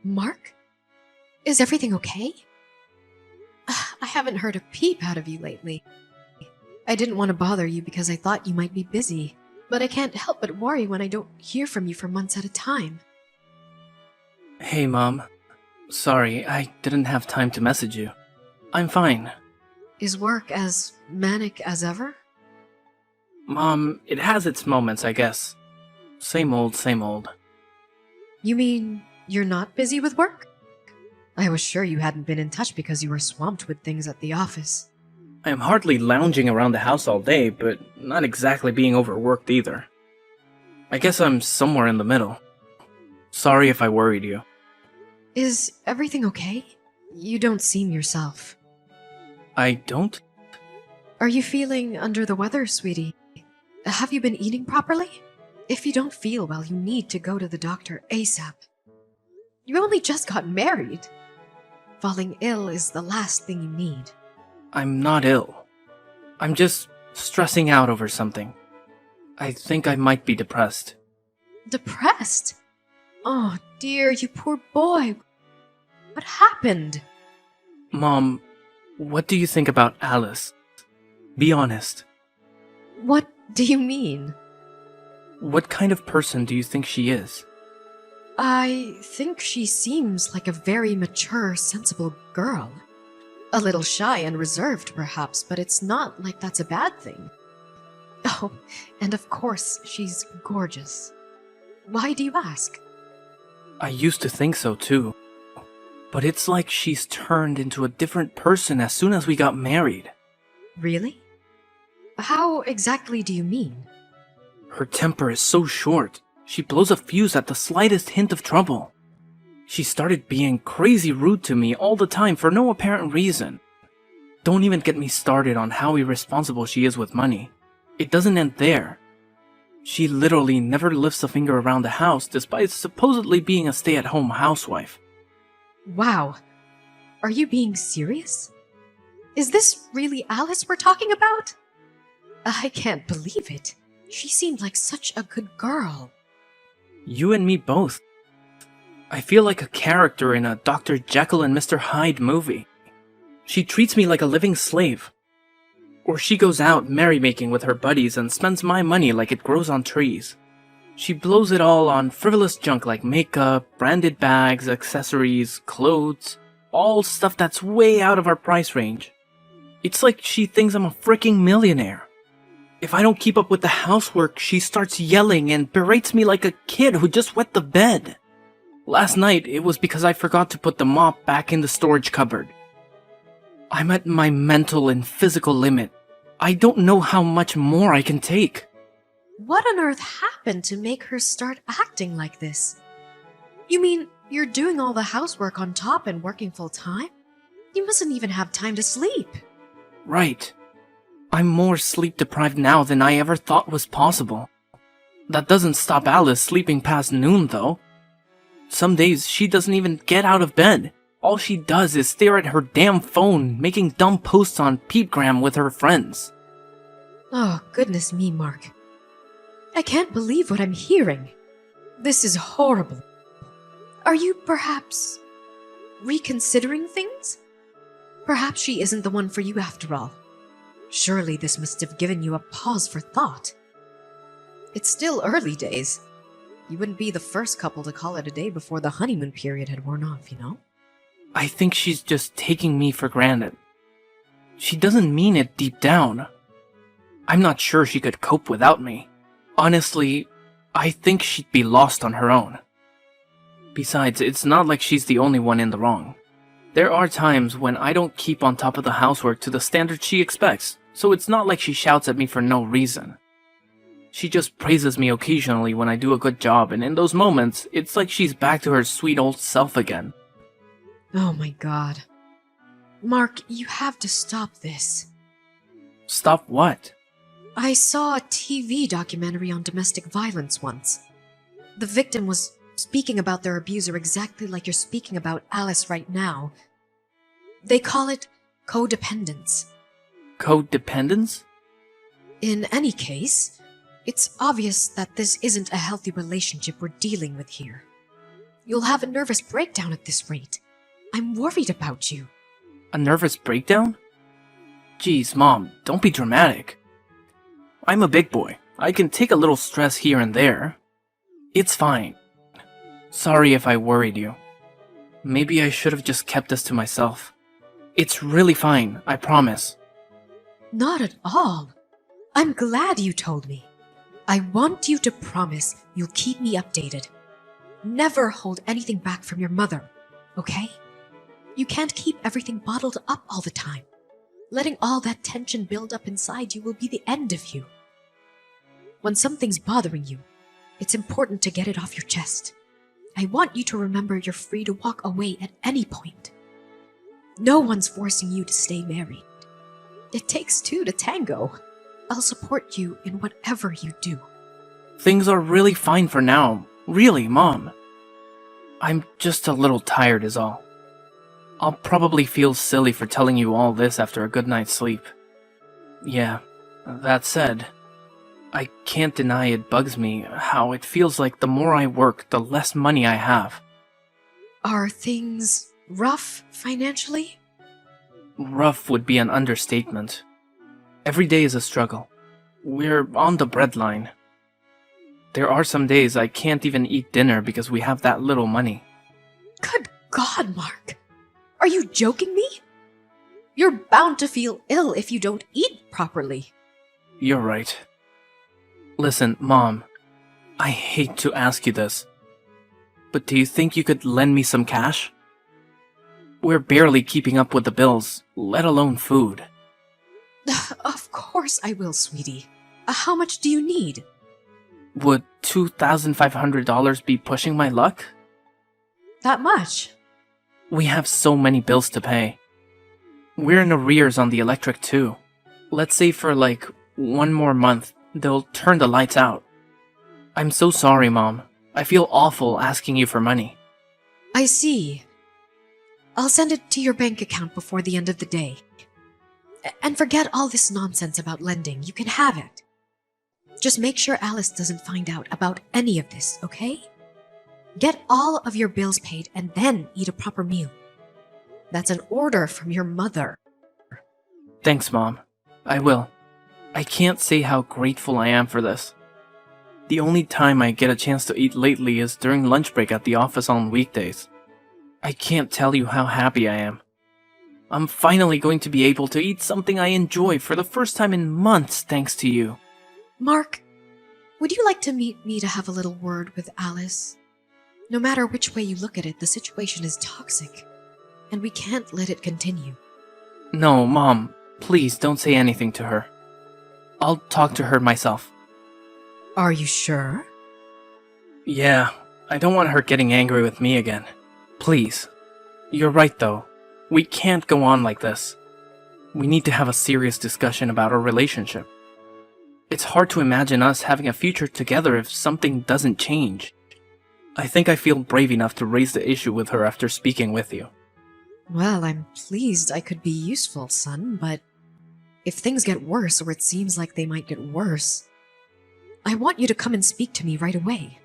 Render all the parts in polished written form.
Mark? Is everything okay? I haven't heard a peep out of you lately. I didn't want to bother you because I thought you might be busy, but I can't help but worry when I don't hear from you for months at a time. Hey, Mom. Sorry, I didn't have time to message you. I'm fine. Is work as manic as ever? Mom, it has its moments, I guess. Same old, same old. You mean you're not busy with work? I was sure you hadn't been in touch because you were swamped with things at the office. I am hardly lounging around the house all day, but not exactly being overworked either. I guess I'm somewhere in the middle. Sorry if I worried you. Is everything okay? You don't seem yourself. I don't? Are you feeling under the weather, sweetie? Have you been eating properly? If you don't feel well, you need to go to the doctor ASAP. You only just got married. Falling ill is the last thing you need. I'm not ill. I'm just stressing out over something. I think I might be depressed. Depressed? Oh dear, you poor boy. What happened? Mom, what do you think about Alice? Be honest. What do you mean? What kind of person do you think she is? I think she seems like a very mature, sensible girl. A little shy and reserved, perhaps, but it's not like that's a bad thing. Oh, and of course, she's gorgeous. Why do you ask? I used to think so too. But it's like she's turned into a different person as soon as we got married. Really? How exactly do you mean? Her temper is so short. She blows a fuse at the slightest hint of trouble. She started being crazy rude to me all the time for no apparent reason. Don't even get me started on how irresponsible she is with money. It doesn't end there. She literally never lifts a finger around the house despite supposedly being a stay-at-home housewife. Wow. Are you being serious? Is this really Alice we're talking about? I can't believe it. She seemed like such a good girl. You and me both. I feel like a character in a Dr. Jekyll and Mr. Hyde movie. She treats me like a living slave. Or she goes out merrymaking with her buddies and spends my money like it grows on trees. She blows it all on frivolous junk like makeup, branded bags, accessories, clothes, all stuff that's way out of our price range. It's like she thinks I'm a freaking millionaire. If I don't keep up with the housework, she starts yelling and berates me like a kid who just wet the bed. Last night, it was because I forgot to put the mop back in the storage cupboard. I'm at my mental and physical limit. I don't know how much more I can take. What on earth happened to make her start acting like this? You mean you're doing all the housework on top and working full time? You mustn't even have time to sleep. Right. I'm more sleep deprived now than I ever thought was possible. That doesn't stop Alice sleeping past noon, though. Some days she doesn't even get out of bed. All she does is stare at her damn phone, making dumb posts on Peepgram with her friends. Oh, goodness me, Mark. I can't believe what I'm hearing. This is horrible. Are you perhaps reconsidering things? Perhaps she isn't the one for you after all. Surely this must have given you a pause for thought. It's still early days. You wouldn't be the first couple to call it a day before the honeymoon period had worn off, you know? I think she's just taking me for granted. She doesn't mean it deep down. I'm not sure she could cope without me. Honestly, I think she'd be lost on her own. Besides, it's not like she's the only one in the wrong. There are times when I don't keep on top of the housework to the standard she expects, so it's not like she shouts at me for no reason. She just praises me occasionally when I do a good job, and in those moments, it's like she's back to her sweet old self again. Oh my god. Mark, you have to stop this. Stop what? I saw a TV documentary on domestic violence once. The victim was speaking about their abuser exactly like you're speaking about Alice right now. They call it codependence. Codependence? In any case, it's obvious that this isn't a healthy relationship we're dealing with here. You'll have a nervous breakdown at this rate. I'm worried about you. A nervous breakdown? Geez, Mom, don't be dramatic. I'm a big boy. I can take a little stress here and there. It's fine. Sorry if I worried you. Maybe I should have just kept this to myself. It's really fine, I promise. Not at all. I'm glad you told me. I want you to promise you'll keep me updated. Never hold anything back from your mother, okay? You can't keep everything bottled up all the time. Letting all that tension build up inside you will be the end of you. When something's bothering you, it's important to get it off your chest. I want you to remember you're free to walk away at any point. No one's forcing you to stay married. It takes two to tango. I'll support you in whatever you do. Things are really fine for now. Really, Mom. I'm just a little tired is all. I'll probably feel silly for telling you all this after a good night's sleep. Yeah, that said, I can't deny it bugs me how it feels like the more I work, the less money I have. Are things rough financially? Rough would be an understatement. Every day is a struggle. We're on the breadline. There are some days I can't even eat dinner because we have that little money. Good God, Mark! Are you joking me? You're bound to feel ill if you don't eat properly. You're right. Listen, Mom, I hate to ask you this, but do you think you could lend me some cash? We're barely keeping up with the bills, let alone food. Of course I will, sweetie. How much do you need? Would $2,500 be pushing my luck? That much? We have so many bills to pay. We're in arrears on the electric too. Let's say for like 1 more month, they'll turn the lights out. I'm so sorry, Mom. I feel awful asking you for money. I see. I'll send it to your bank account before the end of the day. And forget all this nonsense about lending. You can have it. Just make sure Alice doesn't find out about any of this, okay? Get all of your bills paid and then eat a proper meal. That's an order from your mother. Thanks, Mom. I will. I can't say how grateful I am for this. The only time I get a chance to eat lately is during lunch break at the office on weekdays. I can't tell you how happy I am. I'm finally going to be able to eat something I enjoy for the first time in months thanks to you. Mark, would you like to meet me to have a little word with Alice? No matter which way you look at it, the situation is toxic, and we can't let it continue. No, Mom, please don't say anything to her. I'll talk to her myself. Are you sure? Yeah, I don't want her getting angry with me again. Please. You're right though. We can't go on like this. We need to have a serious discussion about our relationship. It's hard to imagine us having a future together if something doesn't change. I think I feel brave enough to raise the issue with her after speaking with you. Well, I'm pleased I could be useful, son, but if things get worse or it seems like they might get worse, I want you to come and speak to me right away.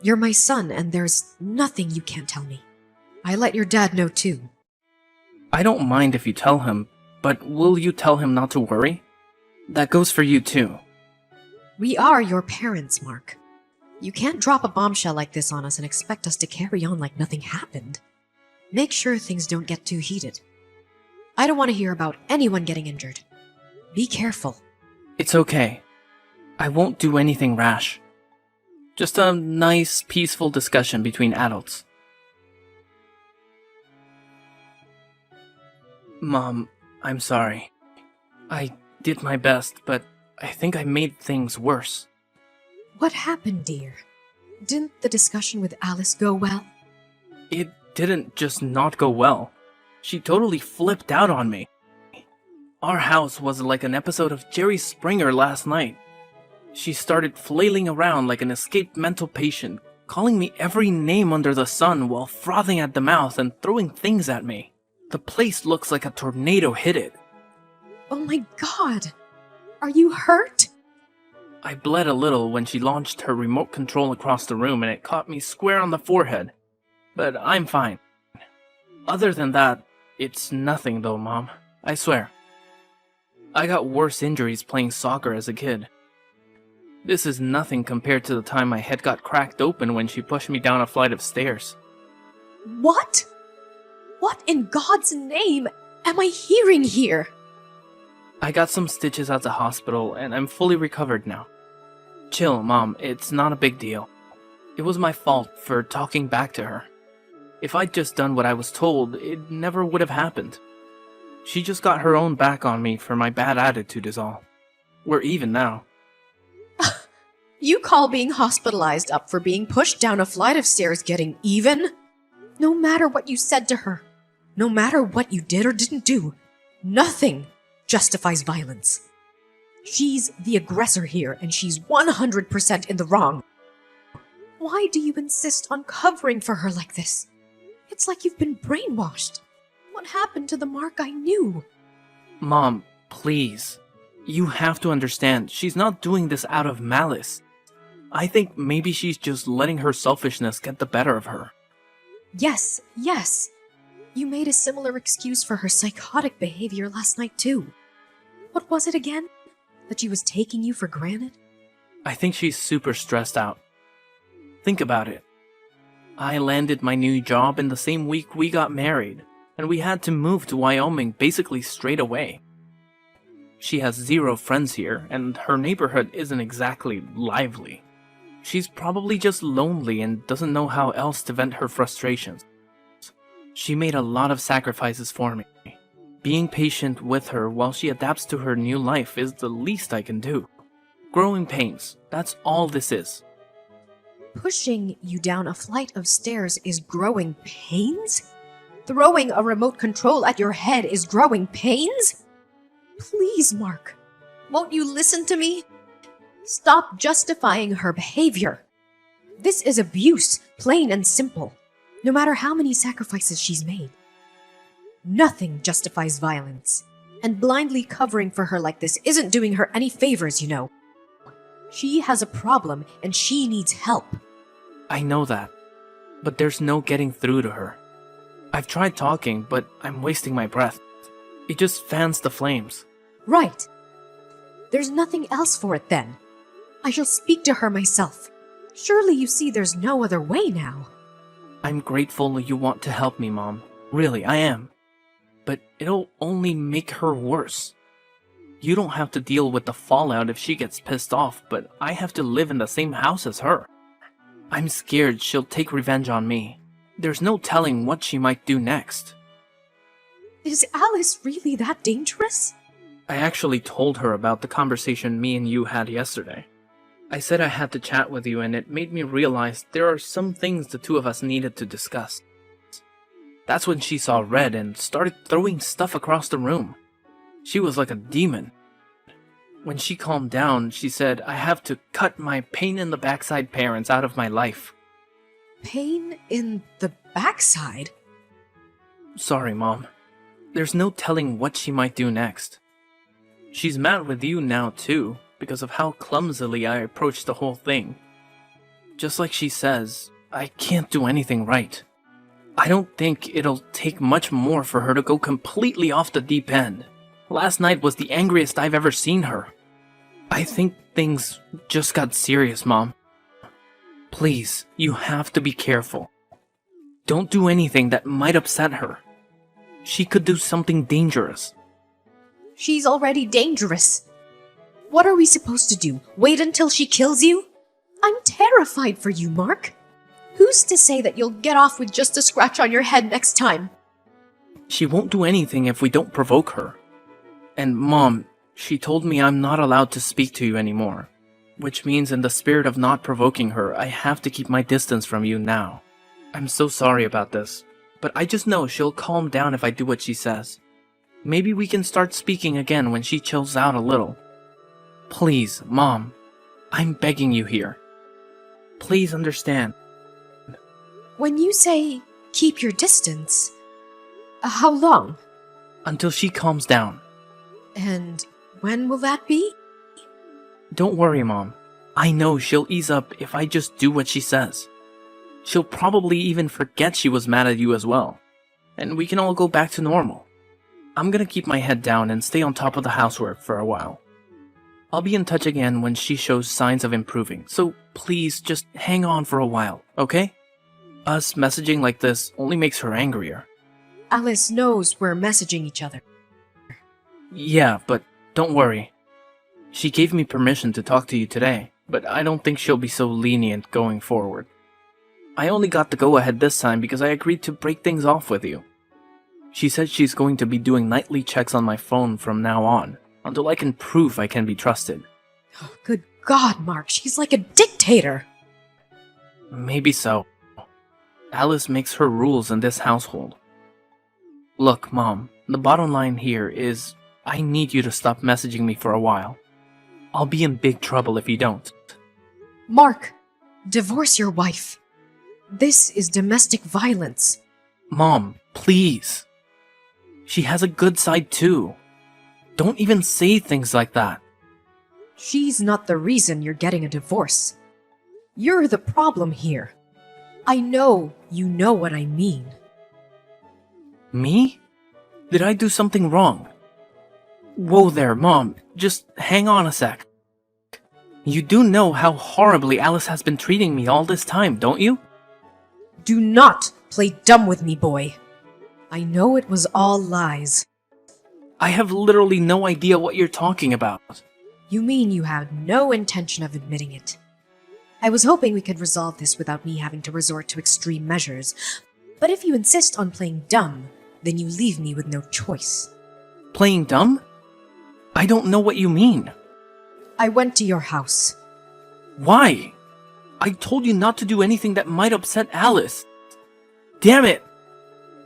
You're my son, and there's nothing you can't tell me. I let your dad know too. I don't mind if you tell him, but will you tell him not to worry? That goes for you too. We are your parents, Mark. You can't drop a bombshell like this on us and expect us to carry on like nothing happened. Make sure things don't get too heated. I don't want to hear about anyone getting injured. Be careful. It's okay. I won't do anything rash. Just a nice, peaceful discussion between adults. Mom, I'm sorry. I did my best, but I think I made things worse. What happened, dear? Didn't the discussion with Alice go well? It didn't just not go well. She totally flipped out on me. Our house was like an episode of Jerry Springer last night. She started flailing around like an escaped mental patient, calling me every name under the sun while frothing at the mouth and throwing things at me. The place looks like a tornado hit it. Oh my God! Are you hurt? I bled a little when she launched her remote control across the room and it caught me square on the forehead. But I'm fine. Other than that, it's nothing though, Mom. I swear. I got worse injuries playing soccer as a kid. This is nothing compared to the time my head got cracked open when she pushed me down a flight of stairs. What? What in God's name am I hearing here? I got some stitches at the hospital and I'm fully recovered now. Chill, Mom, it's not a big deal. It was my fault for talking back to her. If I'd just done what I was told, it never would have happened. She just got her own back on me for my bad attitude is all. We're even now. You call being hospitalized up for being pushed down a flight of stairs getting even? No matter what you said to her, no matter what you did or didn't do, nothing justifies violence. She's the aggressor here, and she's 100% in the wrong. Why do you insist on covering for her like this? It's like you've been brainwashed. What happened to the Mark I knew? Mom, please. You have to understand, she's not doing this out of malice. I think maybe she's just letting her selfishness get the better of her. Yes. You made a similar excuse for her psychotic behavior last night too. What was it again? That she was taking you for granted? I think she's super stressed out. Think about it. I landed my new job in the same week we got married, and we had to move to Wyoming basically straight away. She has 0 friends here, and her neighborhood isn't exactly lively. She's probably just lonely and doesn't know how else to vent her frustrations. She made a lot of sacrifices for me. Being patient with her while she adapts to her new life is the least I can do. Growing pains, that's all this is. Pushing you down a flight of stairs is growing pains? Throwing a remote control at your head is growing pains? Please, Mark, won't you listen to me? Stop justifying her behavior. This is abuse, plain and simple, no matter how many sacrifices she's made. Nothing justifies violence, and blindly covering for her like this isn't doing her any favors, you know. She has a problem, and she needs help. I know that, but there's no getting through to her. I've tried talking, but I'm wasting my breath. It just fans the flames. Right. There's nothing else for it then. I shall speak to her myself. Surely you see there's no other way now. I'm grateful you want to help me, Mom. Really, I am. But it'll only make her worse. You don't have to deal with the fallout if she gets pissed off, but I have to live in the same house as her. I'm scared she'll take revenge on me. There's no telling what she might do next. Is Alice really that dangerous? I actually told her about the conversation me and you had yesterday. I said I had to chat with you, and it made me realize there are some things the two of us needed to discuss. That's when she saw red and started throwing stuff across the room. She was like a demon. When she calmed down, she said I have to cut my pain in the backside parents out of my life. Pain in the backside? Sorry, Mom. There's no telling what she might do next. She's mad with you now, too, because of how clumsily I approached the whole thing. Just like she says, I can't do anything right. I don't think it'll take much more for her to go completely off the deep end. Last night was the angriest I've ever seen her. I think things just got serious, Mom. Please, you have to be careful. Don't do anything that might upset her. She could do something dangerous. She's already dangerous. What are we supposed to do? Wait until she kills you? I'm terrified for you, Mark. Who's to say that you'll get off with just a scratch on your head next time? She won't do anything if we don't provoke her. And Mom, she told me I'm not allowed to speak to you anymore. Which means in the spirit of not provoking her, I have to keep my distance from you now. I'm so sorry about this, but I just know she'll calm down if I do what she says. Maybe we can start speaking again when she chills out a little. Please, Mom, I'm begging you here. Please understand. When you say keep your distance, how long? Until she calms down. And when will that be? Don't worry, Mom. I know she'll ease up if I just do what she says. She'll probably even forget she was mad at you as well. And we can all go back to normal. I'm gonna keep my head down and stay on top of the housework for a while. I'll be in touch again when she shows signs of improving, so please just hang on for a while, okay? Us messaging like this only makes her angrier. Alice knows we're messaging each other. Yeah, but don't worry. She gave me permission to talk to you today, but I don't think she'll be so lenient going forward. I only got the go-ahead this time because I agreed to break things off with you. She said she's going to be doing nightly checks on my phone from now on, until I can prove I can be trusted. Oh, good God, Mark, she's like a dictator. Maybe so. Alice makes her rules in this household. Look, Mom, the bottom line here is I need you to stop messaging me for a while. I'll be in big trouble if you don't. Mark, divorce your wife. This is domestic violence. Mom, please. She has a good side too. Don't even say things like that. She's not the reason you're getting a divorce. You're the problem here. I know you know what I mean. Me? Did I do something wrong? Whoa there, Mom. Just hang on a sec. You do know how horribly Alice has been treating me all this time, don't you? Do not play dumb with me, boy. I know it was all lies. I have literally no idea what you're talking about. You mean you had no intention of admitting it? I was hoping we could resolve this without me having to resort to extreme measures, but if you insist on playing dumb, then you leave me with no choice. Playing dumb? I don't know what you mean. I went to your house. Why? I told you not to do anything that might upset Alice. Damn it!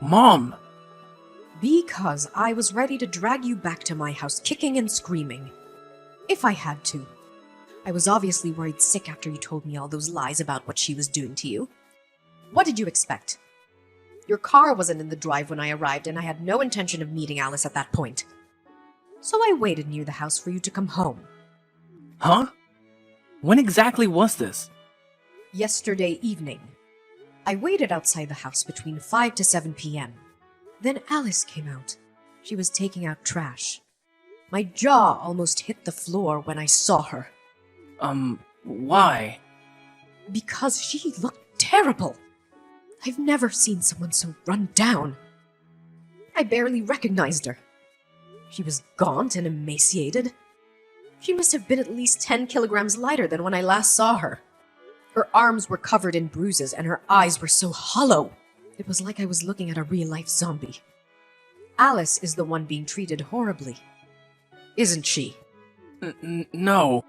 Mom! Because I was ready to drag you back to my house kicking and screaming. If I had to. I was obviously worried sick after you told me all those lies about what she was doing to you. What did you expect? Your car wasn't in the drive when I arrived, and I had no intention of meeting Alice at that point. So I waited near the house for you to come home. Huh? When exactly was this? Yesterday evening. I waited outside the house between 5 to 7 p.m. Then Alice came out. She was taking out trash. My jaw almost hit the floor when I saw her. Why? Because she looked terrible. I've never seen someone so run down. I barely recognized her. She was gaunt and emaciated. She must have been at least 10 kilograms lighter than when I last saw her. Her arms were covered in bruises and her eyes were so hollow. It was like I was looking at a real-life zombie. Alice is the one being treated horribly. Isn't she? No.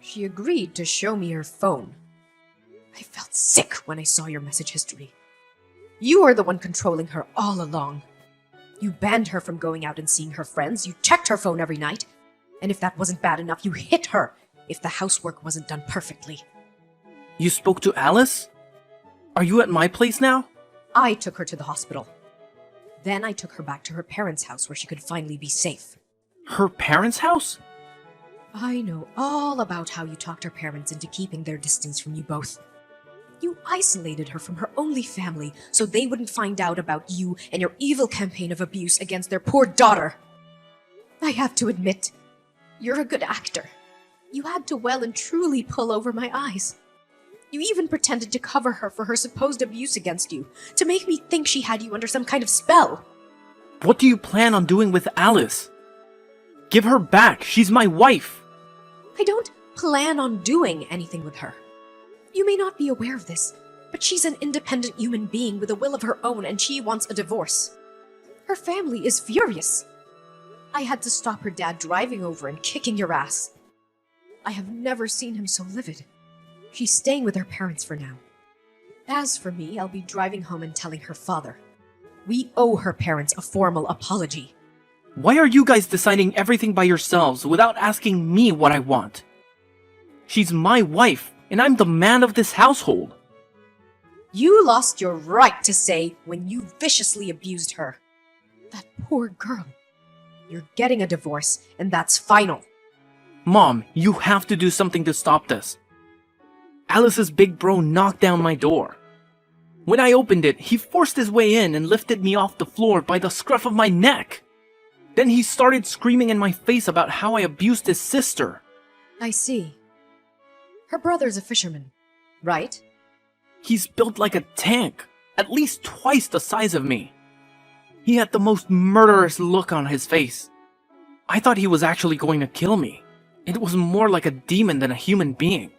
She agreed to show me her phone. I felt sick when I saw your message history. You are the one controlling her all along. You banned her from going out and seeing her friends, you checked her phone every night, and if that wasn't bad enough, you hit her if the housework wasn't done perfectly. You spoke to Alice? Are you at my place now? I took her to the hospital. Then I took her back to her parents' house where she could finally be safe. Her parents' house? I know all about how you talked her parents into keeping their distance from you both. You isolated her from her only family so they wouldn't find out about you and your evil campaign of abuse against their poor daughter. I have to admit, you're a good actor. You had to well and truly pull over my eyes. You even pretended to cover her for her supposed abuse against you, to make me think she had you under some kind of spell. What do you plan on doing with Alice? Give her back. She's my wife. I don't plan on doing anything with her. You may not be aware of this, but she's an independent human being with a will of her own and she wants a divorce. Her family is furious. I had to stop her dad driving over and kicking your ass. I have never seen him so livid. She's staying with her parents for now. As for me, I'll be driving home and telling her father. We owe her parents a formal apology. Why are you guys deciding everything by yourselves without asking me what I want? She's my wife, and I'm the man of this household. You lost your right to say when you viciously abused her. That poor girl. You're getting a divorce, and that's final. Mom, you have to do something to stop this. Alice's big bro knocked down my door. When I opened it, he forced his way in and lifted me off the floor by the scruff of my neck. Then he started screaming in my face about how I abused his sister. I see. Her brother's a fisherman, right? He's built like a tank, at least twice the size of me. He had the most murderous look on his face. I thought he was actually going to kill me. It was more like a demon than a human being.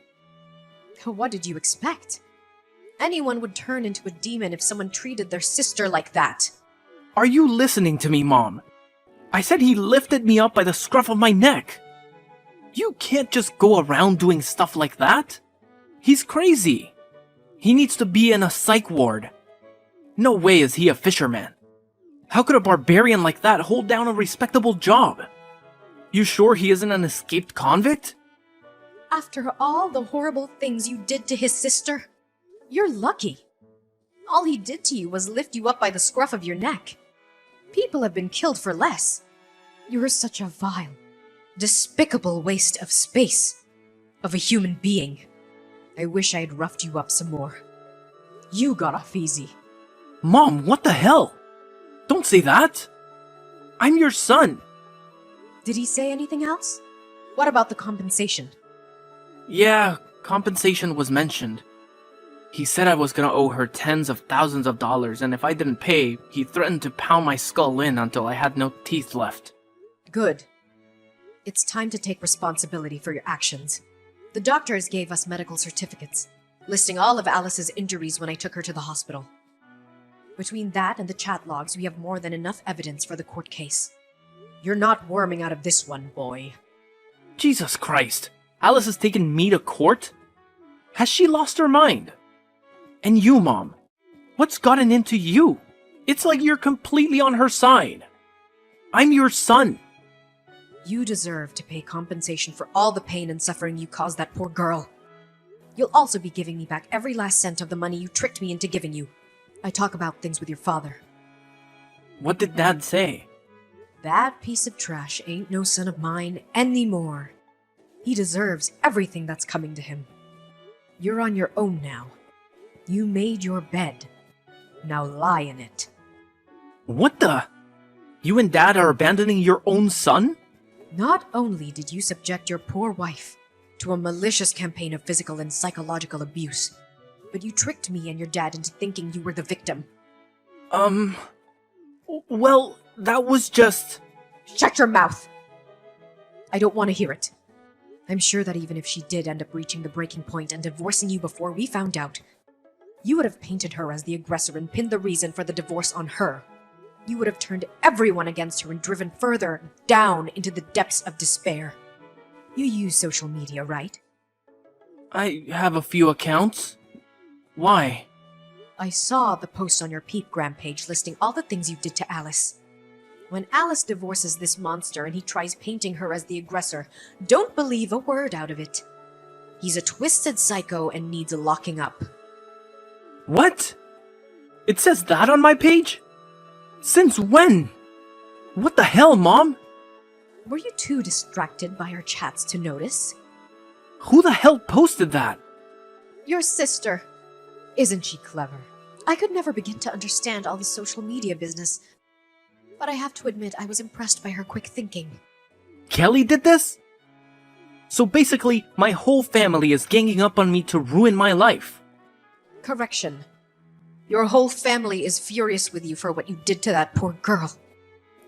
What did you expect? Anyone would turn into a demon if someone treated their sister like that. Are you listening to me, Mom? I said he lifted me up by the scruff of my neck. You can't just go around doing stuff like that. He's crazy. He needs to be in a psych ward. No way is he a fisherman. How could a barbarian like that hold down a respectable job? You sure he isn't an escaped convict? After all the horrible things you did to his sister, you're lucky. All he did to you was lift you up by the scruff of your neck. People have been killed for less. You're such a vile, despicable waste of space, of a human being. I wish I had roughed you up some more. You got off easy. Mom, what the hell? Don't say that. I'm your son. Did he say anything else? What about the compensation? Yeah, compensation was mentioned. He said I was gonna owe her tens of thousands of dollars, and if I didn't pay, he threatened to pound my skull in until I had no teeth left. Good. It's time to take responsibility for your actions. The doctors gave us medical certificates, listing all of Alice's injuries when I took her to the hospital. Between that and the chat logs, we have more than enough evidence for the court case. You're not worming out of this one, boy. Jesus Christ! Alice has taken me to court? Has she lost her mind? And you, Mom, what's gotten into you? It's like you're completely on her side. I'm your son. You deserve to pay compensation for all the pain and suffering you caused that poor girl. You'll also be giving me back every last cent of the money you tricked me into giving you. I talk about things with your father. What did Dad say? That piece of trash ain't no son of mine anymore. He deserves everything that's coming to him. You're on your own now. You made your bed. Now lie in it. What the? You and Dad are abandoning your own son? Not only did you subject your poor wife to a malicious campaign of physical and psychological abuse, but you tricked me and your dad into thinking you were the victim. Well, that was just... Shut your mouth! I don't want to hear it. I'm sure that even if she did end up reaching the breaking point and divorcing you before we found out, you would have painted her as the aggressor and pinned the reason for the divorce on her. You would have turned everyone against her and driven further down into the depths of despair. You use social media, right? I have a few accounts. Why? I saw the post on your Peepgram page listing all the things you did to Alice. When Alice divorces this monster and he tries painting her as the aggressor, don't believe a word out of it. He's a twisted psycho and needs locking up. What? It says that on my page? Since when? What the hell, Mom? Were you too distracted by our chats to notice? Who the hell posted that? Your sister. Isn't she clever? I could never begin to understand all the social media business, but I have to admit I was impressed by her quick thinking. Kelly did this? So basically, my whole family is ganging up on me to ruin my life. Correction. Your whole family is furious with you for what you did to that poor girl.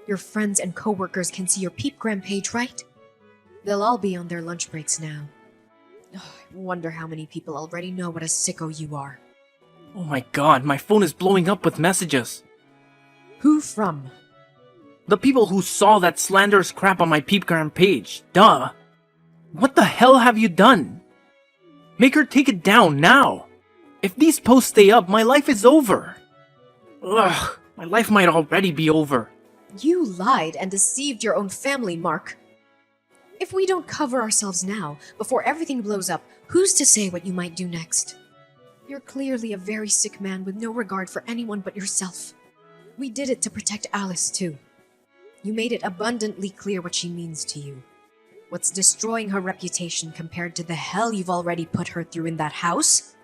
Your friends and co-workers can see your Peepgram page, right? They'll all be on their lunch breaks now. Oh, I wonder how many people already know what a sicko you are. Oh my god, my phone is blowing up with messages. Who from? The people who saw that slanderous crap on my Peepgram page. Duh. What the hell have you done? Make her take it down now. If these posts stay up, my life is over. Ugh, my life might already be over. You lied and deceived your own family, Mark. If we don't cover ourselves now, before everything blows up, who's to say what you might do next? You're clearly a very sick man with no regard for anyone but yourself. We did it to protect Alice, too. You made it abundantly clear what she means to you. What's destroying her reputation compared to the hell you've already put her through in that house?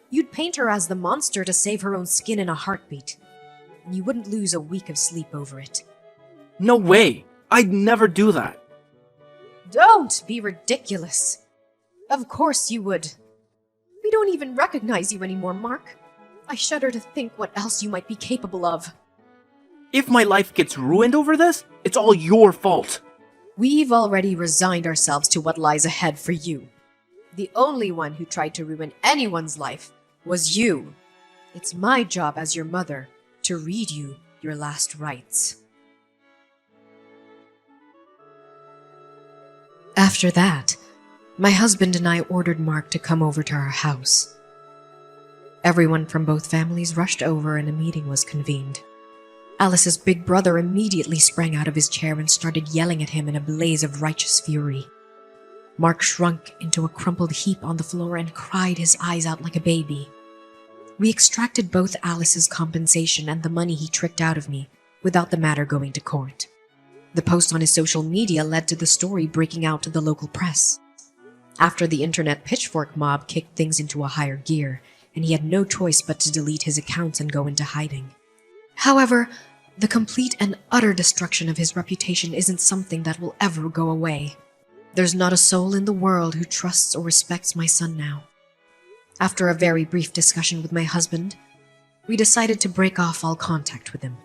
You'd paint her as the monster to save her own skin in a heartbeat, and you wouldn't lose a week of sleep over it. No way! I'd never do that. Don't be ridiculous. Of course you would. We don't even recognize you anymore, Mark. I shudder to think what else you might be capable of. If my life gets ruined over this, it's all your fault. We've already resigned ourselves to what lies ahead for you. The only one who tried to ruin anyone's life was you. It's my job as your mother to read you your last rites. After that, my husband and I ordered Mark to come over to our house. Everyone from both families rushed over and a meeting was convened. Alice's big brother immediately sprang out of his chair and started yelling at him in a blaze of righteous fury. Mark shrunk into a crumpled heap on the floor and cried his eyes out like a baby. We extracted both Alice's compensation and the money he tricked out of me without the matter going to court. The post on his social media led to the story breaking out to the local press. After the internet pitchfork mob kicked things into a higher gear, and he had no choice but to delete his accounts and go into hiding. However, the complete and utter destruction of his reputation isn't something that will ever go away. There's not a soul in the world who trusts or respects my son now. After a very brief discussion with my husband, we decided to break off all contact with him.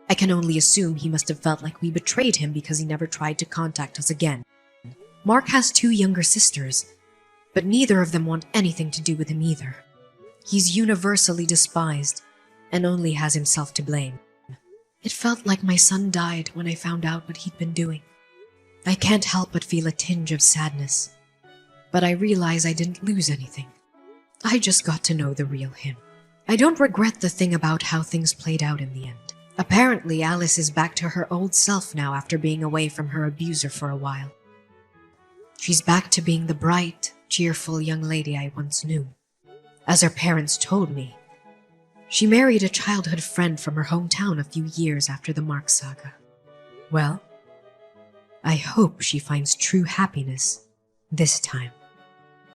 I can only assume he must have felt like we betrayed him because he never tried to contact us again. Mark has 2 younger sisters, but neither of them want anything to do with him either. He's universally despised and only has himself to blame. It felt like my son died when I found out what he'd been doing. I can't help but feel a tinge of sadness, but I realize I didn't lose anything. I just got to know the real him. I don't regret the thing about how things played out in the end. Apparently, Alice is back to her old self now after being away from her abuser for a while. She's back to being the bright, cheerful young lady I once knew. As her parents told me, she married a childhood friend from her hometown a few years after the Mark saga. Well, I hope she finds true happiness this time.